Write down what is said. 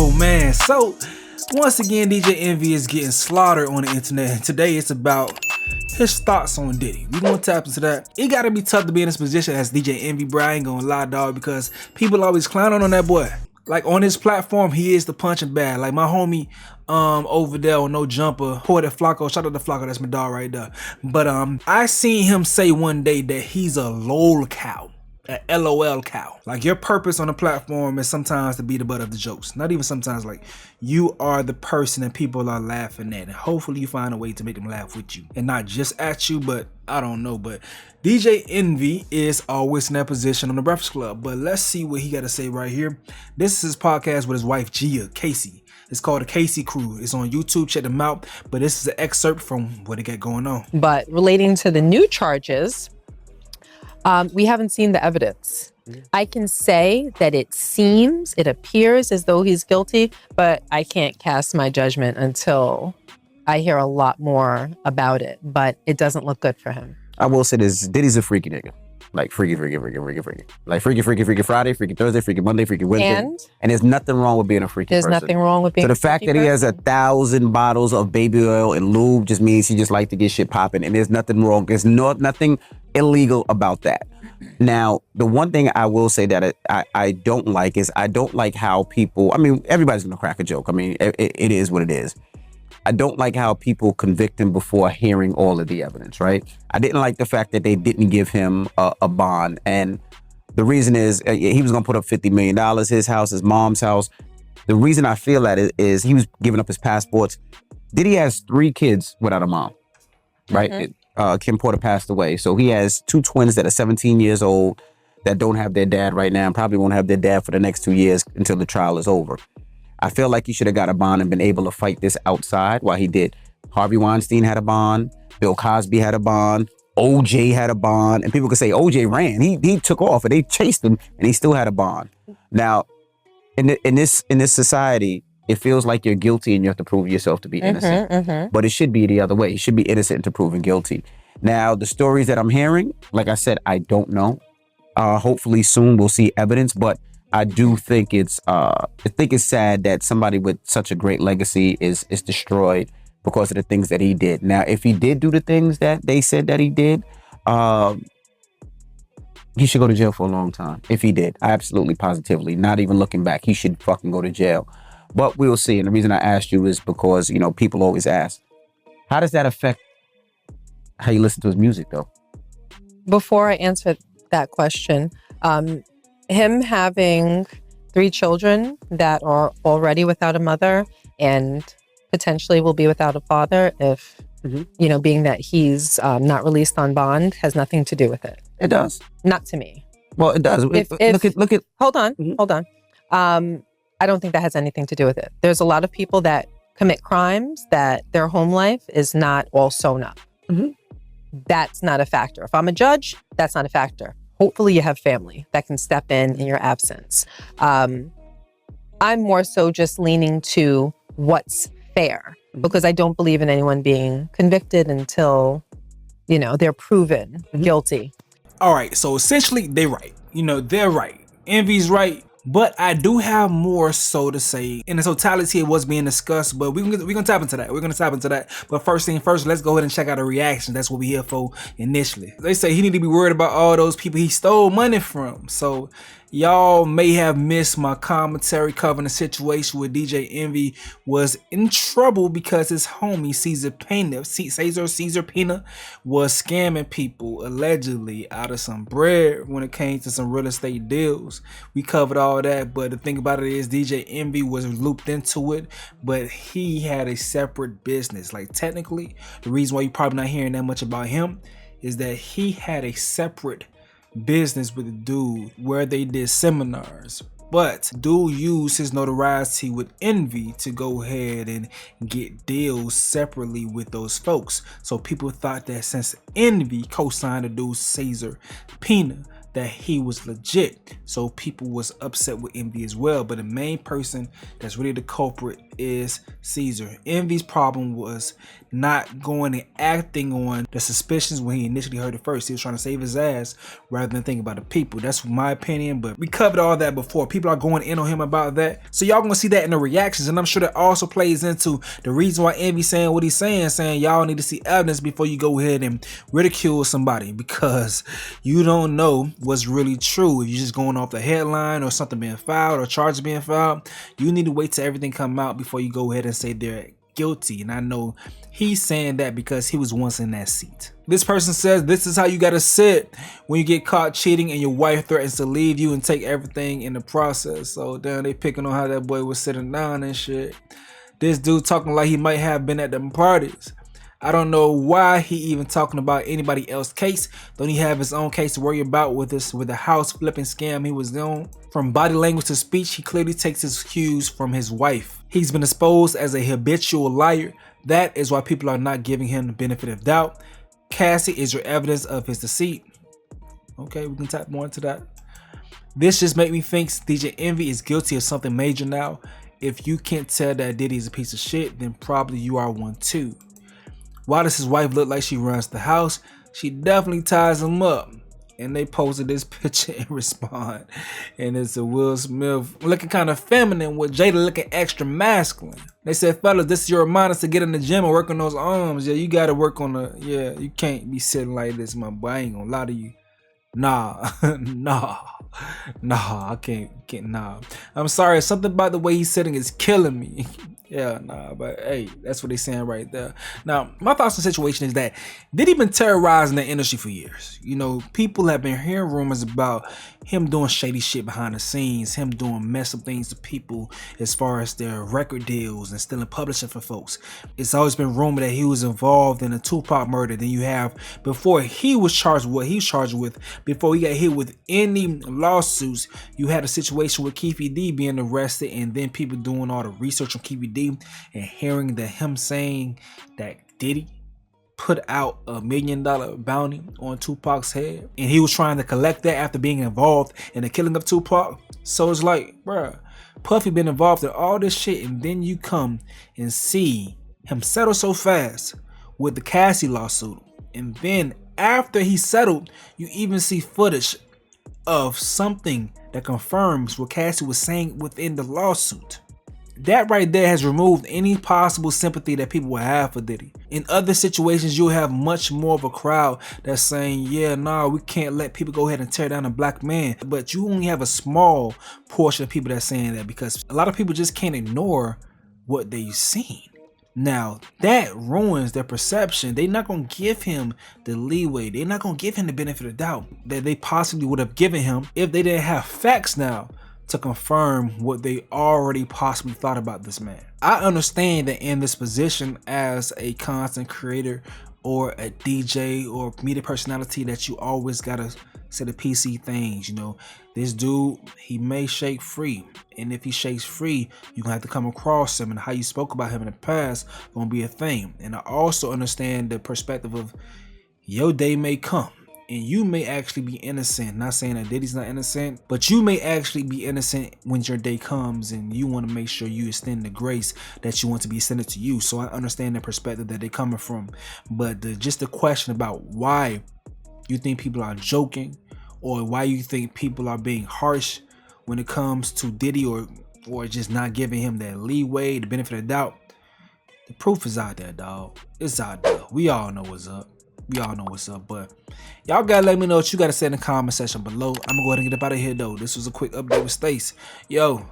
Oh man, so once again DJ Envy is getting slaughtered on the internet, and today it's about his thoughts on Diddy. We gonna tap into that. It gotta be tough to be in this position as DJ Envy, bro. I ain't gonna lie, dog, because people always clowning on that boy. Like on his platform, he is the punching bag. Like my homie over there on No Jumper, Porter Flacco, shout out to Flacco, that's my dog right there. But I seen him say one day that he's a lol cow. A LOL cow. Like your purpose on the platform is sometimes to be the butt of the jokes. Not even sometimes, like you are the person that people are laughing at, and hopefully you find a way to make them laugh with you and not just at you. But I don't know, but DJ Envy is always in that position on the Breakfast Club. But let's see what he got to say right here. This is his podcast with his wife Gia Casey. It's called the Casey Crew. It's on YouTube. Check them out. But this is an excerpt from what they got going on. But relating to the new charges, we haven't seen the evidence. I can say that it appears as though he's guilty, but I can't cast my judgment until I hear a lot more about it. But it doesn't look good for him. I will say this, Diddy's a freaky nigga. Like freaky. Like freaky Friday, freaky Thursday, freaky Monday, freaky Wednesday. And there's nothing wrong with being a freaky person. There's nothing wrong with being a freaky person. So the fact that he has 1,000 bottles of baby oil and lube just means he just like to get shit popping. And there's nothing wrong. There's nothing illegal about that. Now, the one thing I will say that I don't like is I don't like how people, I mean, everybody's going to crack a joke. I mean, it is what it is. I don't like how people convict him before hearing all of the evidence, right? I didn't like the fact that they didn't give him a bond. And the reason is he was going to put up $50 million, his house, his mom's house. The reason I feel that is he was giving up his passports. Diddy has 3 kids without a mom, right? Mm-hmm. Kim Porter passed away. So he has 2 twins that are 17 years old that don't have their dad right now and probably won't have their dad for the next 2 years until the trial is over. I feel like he should have got a bond and been able to fight this outside while he did. Harvey Weinstein had a bond. Bill Cosby had a bond. OJ had a bond. And people could say OJ ran. He took off and they chased him and he still had a bond. Now, in this society, it feels like you're guilty and you have to prove yourself to be innocent. But it should be the other way. You should be innocent to proven guilty. Now, the stories that I'm hearing, like I said, I don't know. Hopefully soon we'll see evidence, but I do think it's sad that somebody with such a great legacy is destroyed because of the things that he did. Now, if he did do the things that they said that he did, he should go to jail for a long time. If he did, absolutely, positively, not even looking back, he should fucking go to jail. But we'll see. And the reason I asked you is because, you know, people always ask, how does that affect how you listen to his music, though? Before I answer that question, him having 3 children that are already without a mother and potentially will be without a father if, you know, being that he's not released on bond has nothing to do with it. It does. Not to me. Well, it does. Look at. Hold on. I don't think that has anything to do with it. There's a lot of people that commit crimes that their home life is not all sewn up. That's not a factor. If I'm a judge, that's not a factor. Hopefully you have family that can step in your absence. I'm more so just leaning to what's fair because I don't believe in anyone being convicted until, you know, they're proven guilty. All right, so essentially they're right. You know, they're right. Envy's right. But I do have more so to say in the totality of what's being discussed, but we're gonna tap into that. But first thing first, let's go ahead and check out a reaction. That's what we're here for initially. They say he need to be worried about all those people he stole money from. So y'all may have missed my commentary covering the situation where DJ Envy was in trouble because his homie Caesar Pena was scamming people allegedly out of some bread when it came to some real estate deals. We covered all that, but the thing about it is DJ Envy was looped into it, but he had a separate business. Like technically, the reason why you're probably not hearing that much about him is that he had a separate business with a dude where they did seminars, but dude used his notoriety with Envy to go ahead and get deals separately with those folks. So people thought that since Envy co-signed the dude Caesar Pena, that he was legit. So people was upset with Envy as well. But the main person that's really the culprit is Caesar. Envy's problem was not going and acting on the suspicions when he initially heard it first. He was trying to save his ass rather than think about the people. That's my opinion, but we covered all that before. People are going in on him about that. So y'all gonna see that in the reactions, and I'm sure that also plays into the reason why Envy's saying what he's saying y'all need to see evidence before you go ahead and ridicule somebody, because you don't know what's really true. If you're just going off the headline or something being filed or charges being filed, you need to wait till everything come out before you go ahead and say they're guilty. And I know he's saying that because he was once in that seat. This person says this is how you gotta sit when you get caught cheating and your wife threatens to leave you and take everything in the process. So damn, they picking on how that boy was sitting down and shit. This dude talking like he might have been at them parties. I don't know why he even talking about anybody else's case. Don't he have his own case to worry about with the house flipping scam he was on? From body language to speech, he clearly takes his cues from his wife. He's been exposed as a habitual liar. That is why people are not giving him the benefit of doubt. Cassie is your evidence of his deceit. Okay, we can tap more into that. This just made me think DJ Envy is guilty of something major now. If you can't tell that Diddy is a piece of shit, then probably you are one too. Why does his wife look like she runs the house? She definitely ties him up. And they posted this picture in response. And it's a Will Smith looking kind of feminine with Jada looking extra masculine. They said, fellas, this is your reminder to get in the gym and work on those arms. Yeah, you got to work on you can't be sitting like this, my boy. I ain't gonna lie to you. Nah, I can't, nah. I'm sorry, something about the way he's sitting is killing me. Yeah, nah, but hey, that's what they saying right there. Now, my thoughts on the situation is that Diddy been terrorizing the industry for years. You know, people have been hearing rumors about him doing shady shit behind the scenes, him doing messed up things to people as far as their record deals and stealing publishing for folks. It's always been rumored that he was involved in a Tupac murder. Then you have, before he was charged with what he was charged with, before he got hit with any lawsuits, you had a situation with Keefe D being arrested, and then people doing all the research on Keefe D and hearing that him saying that Diddy put out $1 million bounty on Tupac's head, and he was trying to collect that after being involved in the killing of Tupac. So it's like, bruh, Puffy been involved in all this shit, and then you come and see him settle so fast with the Cassie lawsuit, and then after he settled, you even see footage of something that confirms what Cassie was saying within the lawsuit. That right there has removed any possible sympathy that people will have for Diddy. In other situations, you'll have much more of a crowd that's saying, yeah, nah, we can't let people go ahead and tear down a black man. But you only have a small portion of people that's saying that, because a lot of people just can't ignore what they've seen. Now, that ruins their perception. They're not going to give him the leeway. They're not going to give him the benefit of doubt that they possibly would have given him if they didn't have facts now to confirm what they already possibly thought about this man. I understand that in this position as a content creator or a DJ or media personality that you always gotta say the PC things. You know, this dude, he may shake free, and if he shakes free, you're gonna have to come across him, and how you spoke about him in the past gonna be a thing. And I also understand the perspective of your day may come and you may actually be innocent. Not saying that Diddy's not innocent, but you may actually be innocent when your day comes, and you want to make sure you extend the grace that you want to be extended to you. So I understand the perspective that they're coming from, but just the question about why you think people are joking, or why you think people are being harsh when it comes to Diddy, or just not giving him that leeway, the benefit of doubt. The proof is out there, dog. It's out there. We all know what's up. But y'all gotta let me know what you gotta say in the comment section below. I'm gonna go ahead and get up out of here though. This was a quick update with Stace. Yo.